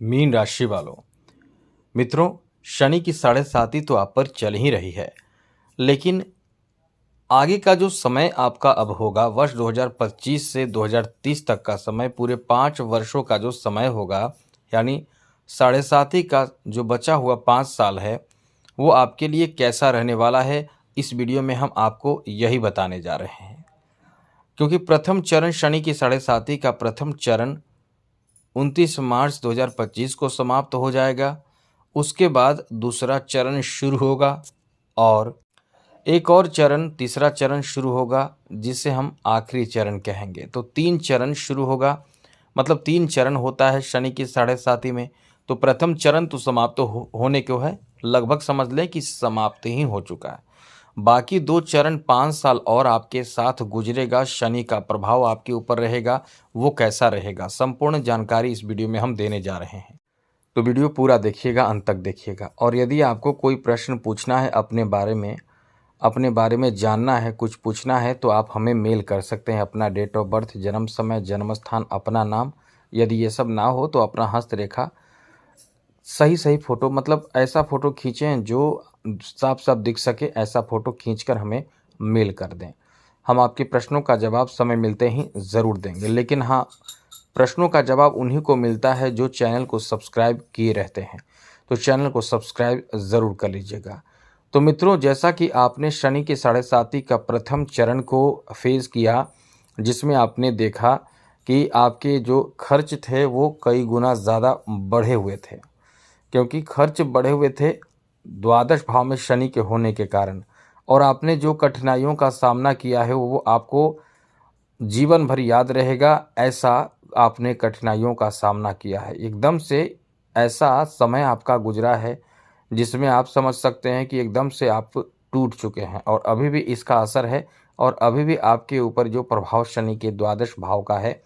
Mean राशि वालों, मित्रों, शनि की 7.5 तो आप पर चल ही रही है। लेकिन आगे का जो समय आपका अब होगा, वर्ष 2025 से 2030 तक का समय, पूरे 5 वर्षों का जो समय होगा, यानी 7.5 का जो बचा हुआ 5 साल है, वो आपके लिए कैसा रहने वाला है, इस वीडियो में हम आपको यही बताने जा रहे हैं। क्योंकि प्रथम चरण शनि की 7.5 का प्रथम चरण 29 मार्च 2025 को समाप्त हो जाएगा। उसके बाद दूसरा चरण शुरू होगा और एक और चरण, तीसरा चरण शुरू होगा, जिसे हम आखिरी चरण कहेंगे। तो 3 चरण शुरू होगा, मतलब 3 चरण होता है शनि की 7.5 में। तो प्रथम चरण तो समाप्त होने को है, लगभग समझ लें कि समाप्त ही हो चुका है। बाकी 2 चरण 5 साल और आपके साथ गुजरेगा, शनि का प्रभाव आपके ऊपर रहेगा। वो कैसा रहेगा, संपूर्ण जानकारी इस वीडियो में हम देने जा रहे हैं। तो वीडियो पूरा देखिएगा, अंत तक देखिएगा। और यदि आपको कोई प्रश्न पूछना है अपने बारे में जानना है, कुछ पूछना है, तो आप हमें मेल कर सकते हैं। अपना डेट ऑफ बर्थ, जन्म समय, जन्म स्थान, अपना नाम, यदि ये सब ना हो तो अपना हस्तरेखा, सही फ़ोटो, मतलब ऐसा फ़ोटो खींचें जो साफ साफ दिख सके, ऐसा फ़ोटो खींचकर हमें मेल कर दें। हम आपके प्रश्नों का जवाब समय मिलते ही ज़रूर देंगे। लेकिन हाँ, प्रश्नों का जवाब उन्हीं को मिलता है जो चैनल को सब्सक्राइब किए रहते हैं। तो चैनल को सब्सक्राइब ज़रूर कर लीजिएगा। तो मित्रों, जैसा कि आपने शनि की 7.5 का प्रथम चरण को फेज़ किया, जिसमें आपने देखा कि आपके जो खर्च थे वो कई गुना ज़्यादा बढ़े हुए थे। क्योंकि खर्च बढ़े हुए थे द्वादश भाव में शनि के होने के कारण, और आपने जो कठिनाइयों का सामना किया है वो आपको जीवन भर याद रहेगा। ऐसा आपने कठिनाइयों का सामना किया है, एकदम से ऐसा समय आपका गुजरा है जिसमें आप समझ सकते हैं कि एकदम से आप टूट चुके हैं, और अभी भी इसका असर है। और अभी भी आपके ऊपर जो प्रभाव शनि के द्वादश भाव का है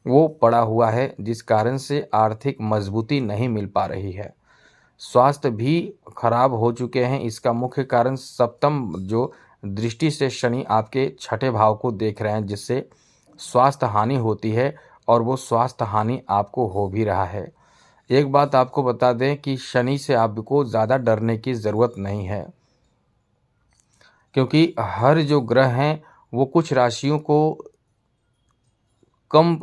वो पड़ा हुआ है, जिस कारण से आर्थिक मजबूती नहीं मिल पा रही है। स्वास्थ्य भी खराब हो चुके हैं। इसका मुख्य कारण सप्तम जो दृष्टि से शनि आपके छठे भाव को देख रहे हैं, जिससे स्वास्थ्य हानि होती है, और वो स्वास्थ्य हानि आपको हो भी रहा है। एक बात आपको बता दें कि शनि से आपको ज़्यादा डरने की ज़रूरत नहीं है, क्योंकि हर जो ग्रह हैं वो कुछ राशियों को कम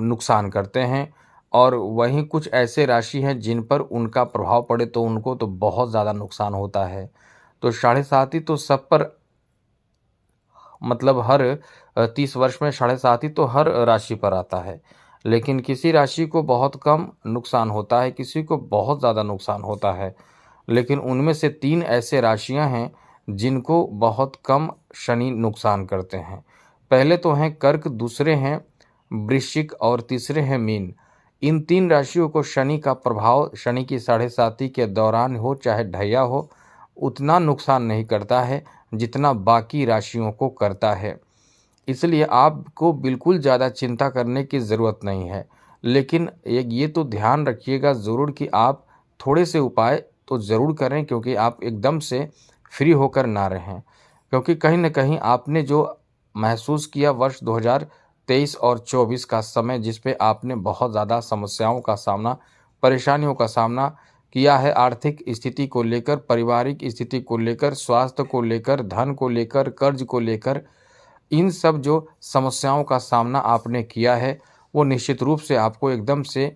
नुकसान करते हैं, और वहीं कुछ ऐसे राशि हैं जिन पर उनका प्रभाव पड़े तो उनको तो बहुत ज़्यादा नुकसान होता है। तो 7.5 तो सब पर, मतलब हर 30 वर्ष में 7.5 तो हर राशि पर आता है। लेकिन किसी राशि को बहुत कम नुकसान होता है, किसी को बहुत ज़्यादा नुकसान होता है। लेकिन उनमें से 3 ऐसे राशियां हैं जिनको बहुत कम शनि नुकसान करते हैं। पहले तो हैं कर्क, दूसरे हैं वृश्चिक, और तीसरे हैं मीन। इन 3 राशियों को शनि का प्रभाव शनि की 7.5 के दौरान हो चाहे ढैया हो, उतना नुकसान नहीं करता है जितना बाकी राशियों को करता है। इसलिए आपको बिल्कुल ज़्यादा चिंता करने की ज़रूरत नहीं है। लेकिन एक ये तो ध्यान रखिएगा ज़रूर कि आप थोड़े से उपाय तो ज़रूर करें, क्योंकि आप एकदम से फ्री होकर ना रहें। क्योंकि कहीं न कहीं आपने जो महसूस किया वर्ष 2023 और 24 का समय, जिस पे आपने बहुत ज़्यादा समस्याओं का सामना, परेशानियों का सामना किया है, आर्थिक स्थिति को लेकर, पारिवारिक स्थिति को लेकर, स्वास्थ्य को लेकर, धन को लेकर, कर्ज को लेकर, इन सब जो समस्याओं का सामना आपने किया है, वो निश्चित रूप से आपको एकदम से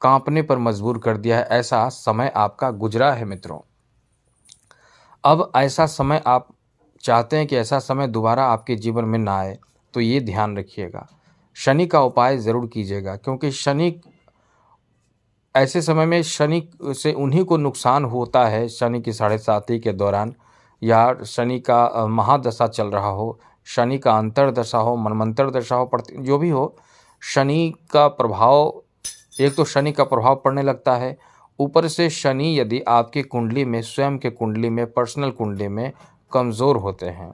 कांपने पर मजबूर कर दिया है। ऐसा समय आपका गुजरा है मित्रों। अब ऐसा समय आप चाहते हैं कि ऐसा समय दोबारा आपके जीवन में ना आए, तो ये ध्यान रखिएगा, शनि का उपाय ज़रूर कीजिएगा। क्योंकि शनि, ऐसे समय में शनि से उन्हीं को नुकसान होता है, शनि की 7.5 के दौरान, या शनि का महादशा चल रहा हो, शनि का अंतर्दशा हो, मनमंत्र दशा हो, जो भी हो, शनि का प्रभाव, एक तो शनि का प्रभाव पड़ने लगता है, ऊपर से शनि यदि आपकी कुंडली में, स्वयं के कुंडली में, पर्सनल कुंडली में कमज़ोर होते हैं,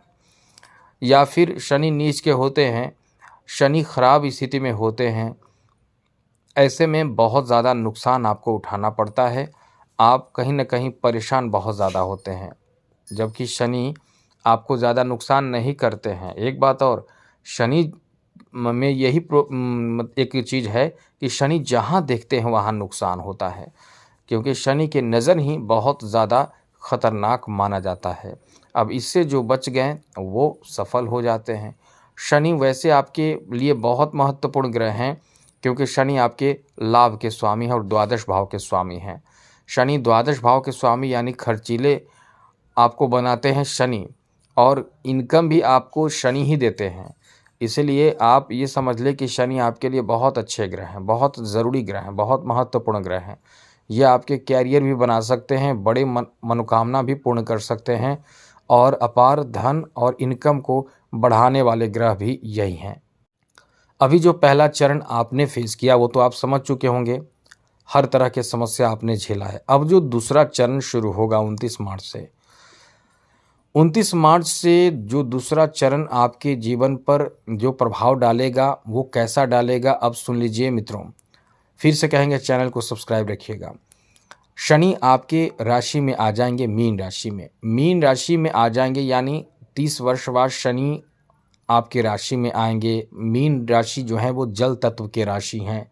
या फिर शनि नीच के होते हैं, शनि खराब स्थिति में होते हैं, ऐसे में बहुत ज़्यादा नुकसान आपको उठाना पड़ता है। आप कहीं न कहीं परेशान बहुत ज़्यादा होते हैं, जबकि शनि आपको ज़्यादा नुकसान नहीं करते हैं। एक बात और, शनि में यही एक चीज़ है कि शनि जहाँ देखते हैं वहाँ नुकसान होता है, क्योंकि शनि के नज़र ही बहुत ज़्यादा खतरनाक माना जाता है। अब इससे जो बच गए वो सफल हो जाते हैं। शनि वैसे आपके लिए बहुत महत्वपूर्ण ग्रह हैं, क्योंकि शनि आपके लाभ के स्वामी हैं और द्वादश भाव के स्वामी हैं। शनि द्वादश भाव के स्वामी यानी खर्चीले आपको बनाते हैं शनि, और इनकम भी आपको शनि ही देते हैं। इसलिए आप ये समझ लें कि शनि आपके लिए बहुत अच्छे ग्रह हैं, बहुत ज़रूरी ग्रह हैं, बहुत महत्वपूर्ण ग्रह हैं। ये आपके कैरियर भी बना सकते हैं, बड़े मनोकामना भी पूर्ण कर सकते हैं, और अपार धन और इनकम को बढ़ाने वाले ग्रह भी यही हैं। अभी जो पहला चरण आपने फेस किया वो तो आप समझ चुके होंगे, हर तरह की समस्या आपने झेला है। अब जो दूसरा चरण शुरू होगा 29 मार्च से जो दूसरा चरण आपके जीवन पर जो प्रभाव डालेगा वो कैसा डालेगा, अब सुन लीजिए मित्रों। फिर से कहेंगे, चैनल को सब्सक्राइब रखिएगा। शनि आपके राशि में आ जाएंगे, मीन राशि में। मीन राशि में आ जाएंगे यानी 30 वर्ष बाद शनि आपके राशि में आएंगे। मीन राशि जो है वो जल तत्व के राशि हैं।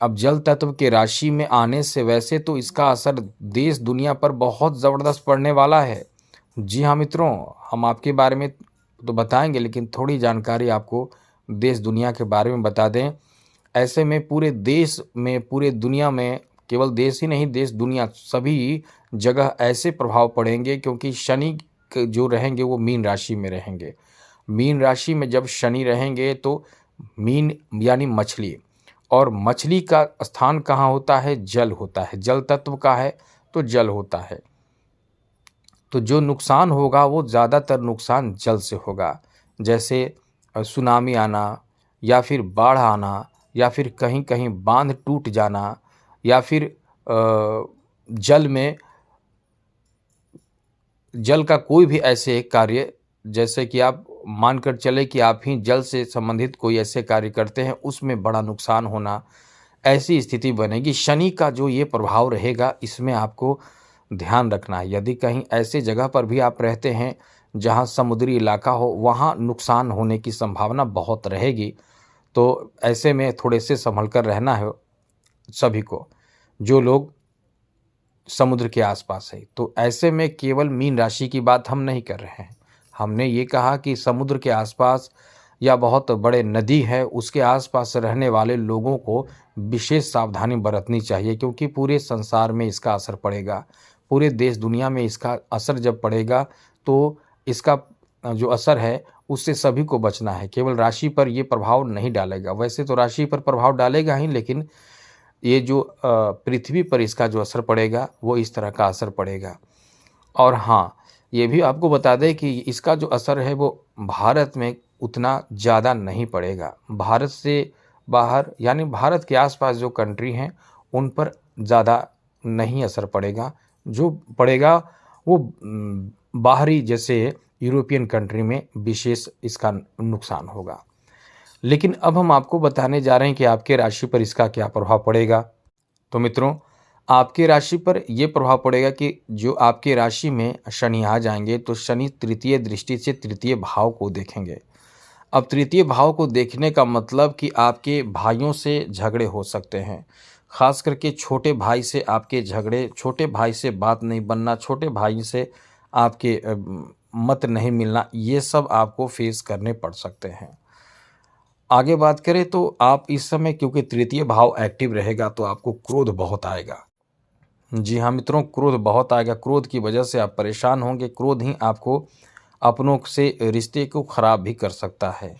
अब जल तत्व के राशि में आने से वैसे तो इसका असर देश दुनिया पर बहुत ज़बरदस्त पड़ने वाला है। जी हाँ मित्रों, हम आपके बारे में तो बताएंगे, लेकिन थोड़ी जानकारी आपको देश दुनिया के बारे में बता दें। ऐसे में पूरे देश में, पूरे दुनिया में, केवल देश ही नहीं, देश दुनिया सभी जगह ऐसे प्रभाव पड़ेंगे, क्योंकि शनि जो रहेंगे वो मीन राशि में रहेंगे। मीन राशि में जब शनि रहेंगे तो मीन यानी मछली, और मछली का स्थान कहाँ होता है? जल होता है। जल तत्व का है तो जल होता है। तो जो नुकसान होगा वो ज़्यादातर नुकसान जल से होगा, जैसे सुनामी आना, या फिर बाढ़ आना, या फिर कहीं कहीं बांध टूट जाना, या फिर जल का कोई भी ऐसे कार्य, जैसे कि आप मानकर चले कि आप ही जल से संबंधित कोई ऐसे कार्य करते हैं, उसमें बड़ा नुकसान होना, ऐसी स्थिति बनेगी। शनि का जो ये प्रभाव रहेगा इसमें आपको ध्यान रखना है। यदि कहीं ऐसे जगह पर भी आप रहते हैं जहां समुद्री इलाका हो, वहां नुकसान होने की संभावना बहुत रहेगी। तो ऐसे में थोड़े से संभल कर रहना है सभी को, जो लोग समुद्र के आसपास है। तो ऐसे में केवल मीन राशि की बात हम नहीं कर रहे हैं, हमने ये कहा कि समुद्र के आसपास या बहुत बड़े नदी है उसके आसपास रहने वाले लोगों को विशेष सावधानी बरतनी चाहिए, क्योंकि पूरे संसार में इसका असर पड़ेगा। पूरे देश दुनिया में इसका असर जब पड़ेगा तो इसका जो असर है उससे सभी को बचना है। केवल राशि पर ये प्रभाव नहीं डालेगा, वैसे तो राशि पर प्रभाव डालेगा ही, लेकिन ये जो पृथ्वी पर इसका जो असर पड़ेगा वो इस तरह का असर पड़ेगा। और हाँ, ये भी आपको बता दें कि इसका जो असर है वो भारत में उतना ज़्यादा नहीं पड़ेगा। भारत से बाहर यानी भारत के आसपास जो कंट्री हैं उन पर ज़्यादा नहीं असर पड़ेगा। जो पड़ेगा वो बाहरी, जैसे यूरोपियन कंट्री में विशेष इसका नुकसान होगा। लेकिन अब हम आपको बताने जा रहे हैं कि आपके राशि पर इसका क्या प्रभाव पड़ेगा। तो मित्रों, आपके राशि पर यह प्रभाव पड़ेगा कि जो आपके राशि में शनि आ जाएंगे तो शनि तृतीय दृष्टि से तृतीय भाव को देखेंगे। अब तृतीय भाव को देखने का मतलब कि आपके भाइयों से झगड़े हो सकते हैं, खास करके छोटे भाई से आपके झगड़े, छोटे भाई से बात नहीं बनना, छोटे भाई से आपके मत नहीं मिलना, ये सब आपको फेस करने पड़ सकते हैं। आगे बात करें तो आप इस समय, क्योंकि तृतीय भाव एक्टिव रहेगा, तो आपको क्रोध बहुत आएगा। जी हाँ मित्रों, क्रोध बहुत आएगा। क्रोध की वजह से आप परेशान होंगे। क्रोध ही आपको अपनों से रिश्ते को खराब भी कर सकता है।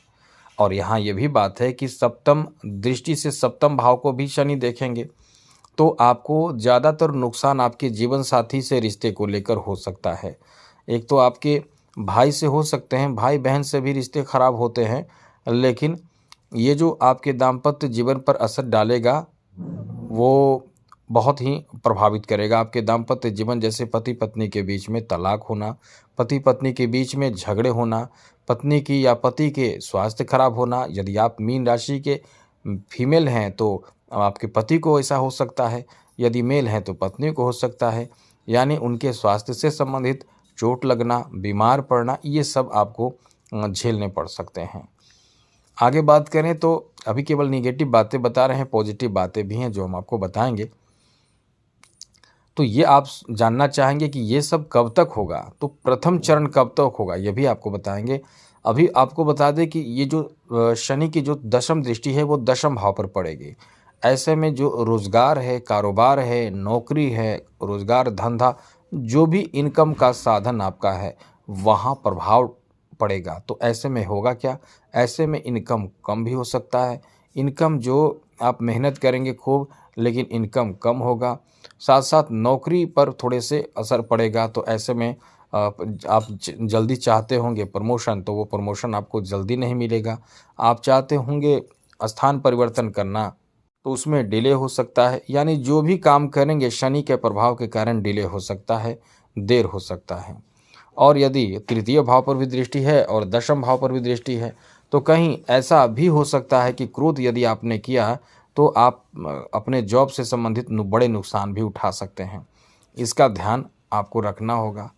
और यहाँ ये भी बात है कि सप्तम दृष्टि से सप्तम भाव को भी शनि देखेंगे, तो आपको ज़्यादातर नुकसान आपके जीवन साथी से रिश्ते को लेकर हो सकता है। एक तो आपके भाई से हो सकते हैं, भाई बहन से भी रिश्ते खराब होते हैं, लेकिन ये जो आपके दाम्पत्य जीवन पर असर डालेगा वो बहुत ही प्रभावित करेगा आपके दाम्पत्य जीवन। जैसे पति पत्नी के बीच में तलाक होना, पति पत्नी के बीच में झगड़े होना, पत्नी की या पति के स्वास्थ्य खराब होना। यदि आप मीन राशि के फीमेल हैं तो आपके पति को ऐसा हो सकता है, यदि मेल हैं तो पत्नी को हो सकता है। यानी उनके स्वास्थ्य से संबंधित चोट लगना, बीमार पड़ना, ये सब आपको झेलने पड़ सकते हैं। आगे बात करें तो अभी केवल निगेटिव बातें बता रहे हैं, पॉजिटिव बातें भी हैं जो हम आपको बताएंगे। तो ये आप जानना चाहेंगे कि ये सब कब तक होगा, तो प्रथम चरण कब तक होगा ये भी आपको बताएंगे। अभी आपको बता दें कि ये जो शनि की जो दशम दृष्टि है वो दशम भाव पर पड़ेगी। ऐसे में जो रोजगार है, कारोबार है, नौकरी है, रोजगार, धंधा, जो भी इनकम का साधन आपका है वहाँ प्रभाव पड़ेगा। तो ऐसे में होगा क्या, ऐसे में इनकम कम भी हो सकता है। इनकम जो आप मेहनत करेंगे खूब, लेकिन इनकम कम होगा। साथ साथ नौकरी पर थोड़े से असर पड़ेगा। तो ऐसे में आप जल्दी चाहते होंगे प्रमोशन, तो वो प्रमोशन आपको जल्दी नहीं मिलेगा। आप चाहते होंगे स्थान परिवर्तन करना, तो उसमें डिले हो सकता है। यानी जो भी काम करेंगे शनि के प्रभाव के कारण डिले हो सकता है, देर हो सकता है। और यदि तृतीय भाव पर भी दृष्टि है और दशम भाव पर भी दृष्टि है, तो कहीं ऐसा भी हो सकता है कि क्रोध यदि आपने किया तो आप अपने जॉब से संबंधित बड़े नुकसान भी उठा सकते हैं। इसका ध्यान आपको रखना होगा।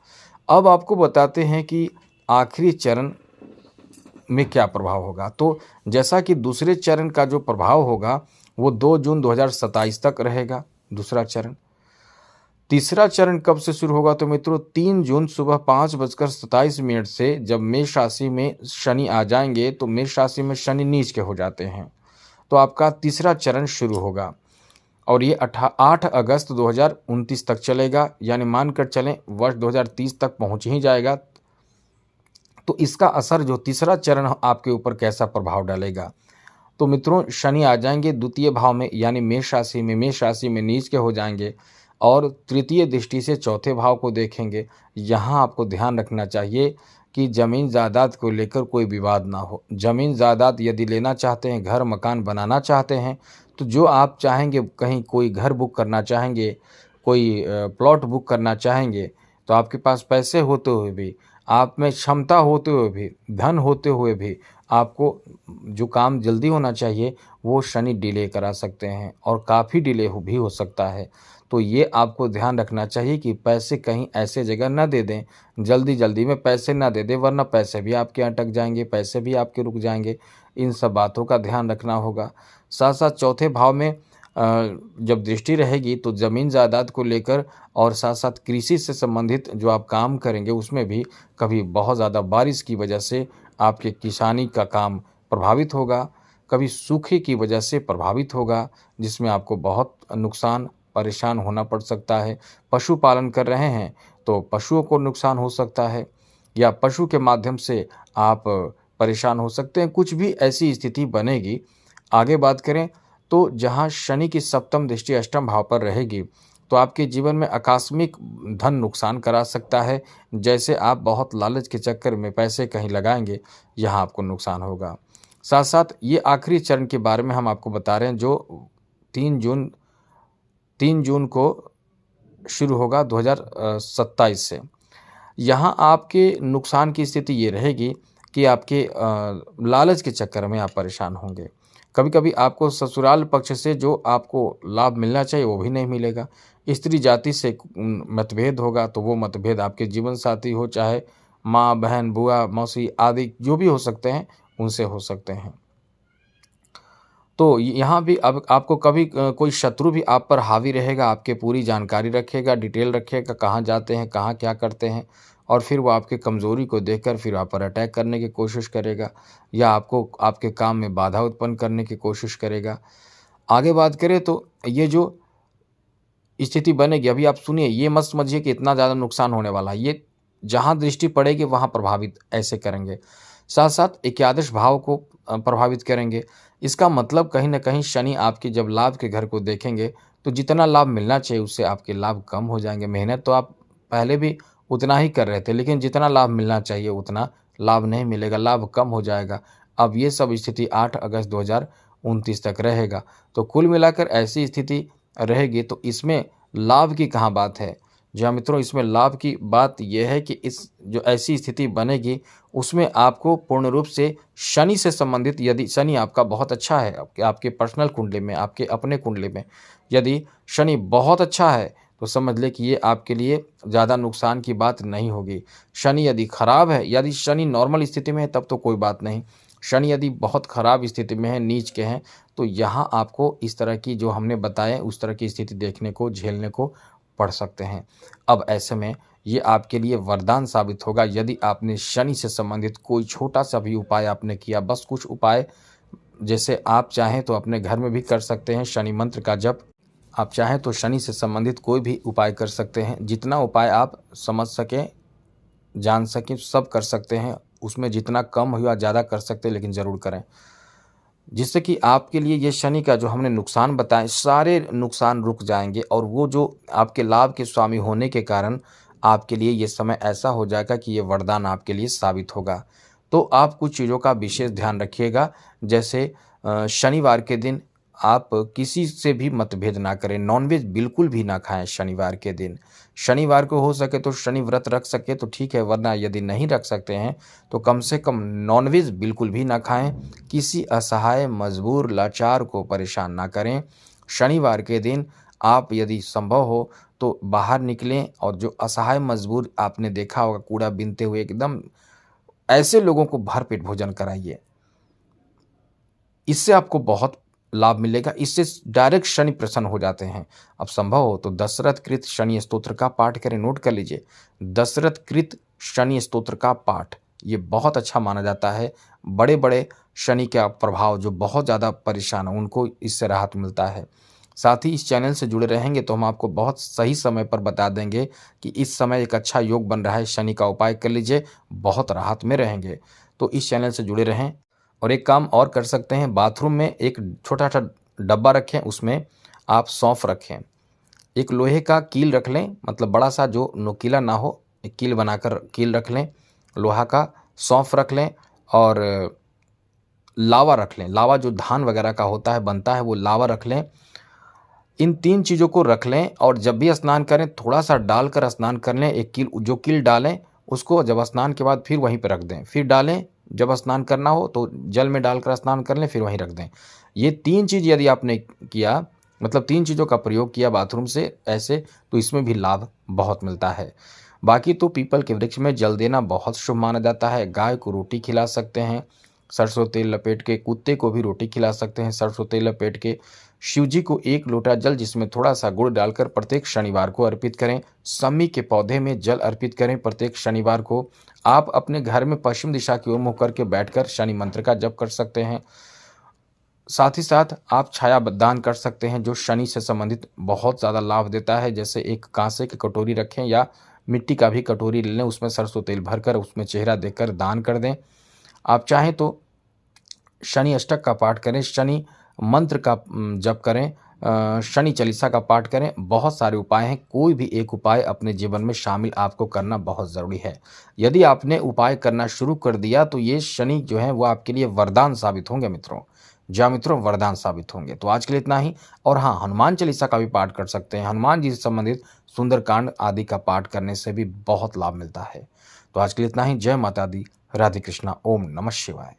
अब आपको बताते हैं कि आखिरी चरण में क्या प्रभाव होगा। तो जैसा कि दूसरे चरण का जो प्रभाव होगा वो 2 जून 2027 तक रहेगा, दूसरा चरण। तीसरा चरण कब से शुरू होगा, तो मित्रों 3 जून सुबह 5:27 से जब मेष राशि में शनि आ जाएंगे, तो मेष राशि में शनि नीच के हो जाते हैं, तो आपका तीसरा चरण शुरू होगा और ये 8 अगस्त 2029 तक चलेगा। यानी मानकर चलें वर्ष 2030 तक पहुंच ही जाएगा। तो इसका असर जो तीसरा चरण आपके ऊपर कैसा प्रभाव डालेगा, तो मित्रों शनि आ जाएंगे द्वितीय भाव में, यानी मेष राशि में नीच के हो जाएंगे और तृतीय दृष्टि से चौथे भाव को देखेंगे। यहाँ आपको ध्यान रखना चाहिए कि ज़मीन जायदाद को लेकर कोई विवाद ना हो। ज़मीन जायदाद यदि लेना चाहते हैं, घर मकान बनाना चाहते हैं, तो जो आप चाहेंगे, कहीं कोई घर बुक करना चाहेंगे, कोई प्लॉट बुक करना चाहेंगे, तो आपके पास पैसे होते हुए भी, आप में क्षमता होते हुए भी, धन होते हुए भी आपको जो काम जल्दी होना चाहिए वो शनि डिले करा सकते हैं और काफ़ी डिले भी हो सकता है। तो ये आपको ध्यान रखना चाहिए कि पैसे कहीं ऐसे जगह ना दे दें, जल्दी में पैसे ना दे दें, वरना पैसे भी आपके अटक जाएंगे, पैसे भी आपके रुक जाएंगे। इन सब बातों का ध्यान रखना होगा। साथ साथ चौथे भाव में जब दृष्टि रहेगी तो ज़मीन जायदाद को लेकर और साथ साथ कृषि से संबंधित जो आप काम करेंगे उसमें भी कभी बहुत ज़्यादा बारिश की वजह से आपके किसानी का काम प्रभावित होगा, कभी सूखे की वजह से प्रभावित होगा, जिसमें आपको बहुत नुकसान, परेशान होना पड़ सकता है। पशुपालन कर रहे हैं तो पशुओं को नुकसान हो सकता है या पशु के माध्यम से आप परेशान हो सकते हैं। कुछ भी ऐसी स्थिति बनेगी। आगे बात करें तो जहाँ शनि की सप्तम दृष्टि अष्टम भाव पर रहेगी, तो आपके जीवन में आकस्मिक धन नुकसान करा सकता है। जैसे आप बहुत लालच के चक्कर में पैसे कहीं लगाएंगे, यहाँ आपको नुकसान होगा। साथ साथ ये आखिरी चरण के बारे में हम आपको बता रहे हैं जो 3 जून को शुरू होगा 2027 से। यहाँ आपके नुकसान की स्थिति ये रहेगी कि आपके लालच के चक्कर में आप परेशान होंगे। कभी कभी आपको ससुराल पक्ष से जो आपको लाभ मिलना चाहिए वो भी नहीं मिलेगा। स्त्री जाति से मतभेद होगा, तो वो मतभेद आपके जीवन साथी हो, चाहे माँ, बहन, बुआ, मौसी आदि जो भी हो सकते हैं, उनसे हो सकते हैं। तो यहाँ भी अब आपको कभी कोई शत्रु भी आप पर हावी रहेगा, आपके पूरी जानकारी रखेगा, डिटेल रखेगा, कहाँ जाते हैं, कहाँ क्या करते हैं, और फिर वो आपके कमज़ोरी को देखकर फिर आप पर अटैक करने की कोशिश करेगा या आपको आपके काम में बाधा उत्पन्न करने की कोशिश करेगा। आगे बात करें तो ये जो स्थिति बनेगी, अभी आप सुनिए, ये मत समझिए कि इतना ज़्यादा नुकसान होने वाला है। ये जहाँ दृष्टि पड़ेगी वहाँ प्रभावित ऐसे करेंगे। साथ साथ एकादश भाव को प्रभावित करेंगे। इसका मतलब कहीं ना कहीं शनि आपके जब लाभ के घर को देखेंगे तो जितना लाभ मिलना चाहिए उससे आपके लाभ कम हो जाएंगे। मेहनत तो आप पहले भी उतना ही कर रहे थे, लेकिन जितना लाभ मिलना चाहिए उतना लाभ नहीं मिलेगा, लाभ कम हो जाएगा। अब ये सब स्थिति 8 अगस्त 2029 तक रहेगा। तो कुल मिलाकर ऐसी स्थिति रहेगी। तो इसमें लाभ की कहाँ बात है? जी हाँ मित्रों, इसमें लाभ की बात यह है कि इस जो ऐसी स्थिति बनेगी उसमें आपको पूर्ण रूप से शनि से संबंधित, यदि शनि आपका बहुत अच्छा है, आपके पर्सनल कुंडली में, आपके अपने कुंडली में यदि शनि बहुत अच्छा है तो समझ ले कि ये आपके लिए ज़्यादा नुकसान की बात नहीं होगी। शनि यदि खराब है, यदि शनि नॉर्मल स्थिति में है, तब तो कोई बात नहीं। शनि यदि बहुत ख़राब स्थिति में है, नीच के हैं, तो यहाँ आपको इस तरह की जो हमने बताए उस तरह की स्थिति देखने को, झेलने को पड़ सकते हैं। अब ऐसे में ये आपके लिए वरदान साबित होगा यदि आपने शनि से संबंधित कोई छोटा-सा भी उपाय आपने किया। बस कुछ उपाय जैसे आप चाहें तो अपने घर में भी कर सकते हैं शनि मंत्र का जप। आप चाहें तो शनि से संबंधित कोई भी उपाय कर सकते हैं। जितना उपाय आप समझ सकें, जान सकें, सब कर सकते हैं। उसमें जितना कम हुआ ज़्यादा कर सकते हैं, लेकिन ज़रूर करें। जिससे कि आपके लिए ये शनि का जो हमने नुकसान बताए, सारे नुकसान रुक जाएँगे और वो जो आपके लाभ के स्वामी होने के कारण आपके लिए ये समय ऐसा हो जाएगा कि ये वरदान आपके लिए साबित होगा। तो आप कुछ चीज़ों का विशेष ध्यान रखिएगा, जैसे शनिवार के दिन आप किसी से भी मतभेद ना करें, नॉनवेज बिल्कुल भी ना खाएँ शनिवार के दिन। शनिवार को हो सके तो शनि व्रत रख सके तो ठीक है, वरना यदि नहीं रख सकते हैं तो कम से कम नॉनवेज बिल्कुल भी ना खाएँ। किसी असहाय, मजबूर, लाचार को परेशान ना करें। शनिवार के दिन आप यदि संभव हो तो बाहर निकलें और जो असहाय, मजबूर आपने देखा होगा कूड़ा बीनते हुए, एकदम ऐसे लोगों को भरपेट भोजन कराइए। इससे आपको बहुत लाभ मिलेगा। इससे डायरेक्ट शनि प्रसन्न हो जाते हैं। अब संभव हो तो दशरथ कृत शनि स्तोत्र का पाठ करें। नोट कर लीजिए, दशरथ कृत शनि स्तोत्र का पाठ, ये बहुत अच्छा माना जाता है। बड़े-बड़े शनि का प्रभाव जो बहुत ज़्यादा परेशान हैं, उनको इससे राहत मिलता है। साथ ही इस चैनल से जुड़े रहेंगे तो हम आपको बहुत सही समय पर बता देंगे कि इस समय एक अच्छा योग बन रहा है, शनि का उपाय कर लीजिए, बहुत राहत में रहेंगे। तो इस चैनल से जुड़े रहें। और एक काम और कर सकते हैं, बाथरूम में एक छोटा-सा डब्बा रखें, उसमें आप सौंफ रखें। एक लोहे का कील रख लें, मतलब बड़ा-सा जो नुकीला ना हो, एक कील बनाकर कील रख लें, लोहा का, सौंफ रख लें और लावा रख लें। लावा जो धान वगैरह का होता है, बनता है, वो लावा रख लें। इन 3 चीज़ों को रख लें और जब भी स्नान करें थोड़ा-सा डालकर स्नान कर लें। एक कील, जो कील डालें उसको जब स्नान के बाद फिर वहीं पे रख दें। फिर डालें, जब स्नान करना हो तो जल में डालकर स्नान कर लें, फिर वहीं रख दें। ये 3 चीज़ यदि आपने किया, मतलब 3 चीज़ों का प्रयोग किया बाथरूम से ऐसे, तो इसमें भी लाभ बहुत मिलता है। बाकी तो पीपल के वृक्ष में जल देना बहुत शुभ माना जाता है। गाय को रोटी खिला सकते हैं सरसों तेल लपेट के, कुत्ते को भी रोटी खिला सकते हैं सरसों तेल लपेट के। शिव जी को 1 लोटा जल जिसमें थोड़ा-सा गुड़ डालकर प्रत्येक शनिवार को अर्पित करें। सम्मी के पौधे में जल अर्पित करें प्रत्येक शनिवार को। आप अपने घर में पश्चिम दिशा की ओर मुँह करके बैठकर शनि मंत्र का जप कर सकते हैं। साथ ही साथ आप छाया दान कर सकते हैं, जो शनि से संबंधित बहुत ज़्यादा लाभ देता है। जैसे एक कांसे की कटोरी रखें या मिट्टी का भी कटोरी ले लें, उसमें सरसों तेल भरकर उसमें चेहरा देकर दान कर दें। आप चाहें तो शनि अष्टक का पाठ करें, शनि मंत्र का जप करें, शनि चालीसा का पाठ करें। बहुत सारे उपाय हैं, कोई भी एक उपाय अपने जीवन में शामिल आपको करना बहुत ज़रूरी है। यदि आपने उपाय करना शुरू कर दिया तो ये शनि जो है वो आपके लिए वरदान साबित होंगे मित्रों। जी मित्रों, वरदान साबित होंगे। तो आज के लिए इतना ही। और हाँ, हनुमान चालीसा का भी पाठ कर सकते हैं। हनुमान जी से संबंधित सुंदरकांड आदि का पाठ करने से भी बहुत लाभ मिलता है। तो आज के लिए इतना ही। जय माता दी, राधे कृष्णा, ओम नमः शिवाय।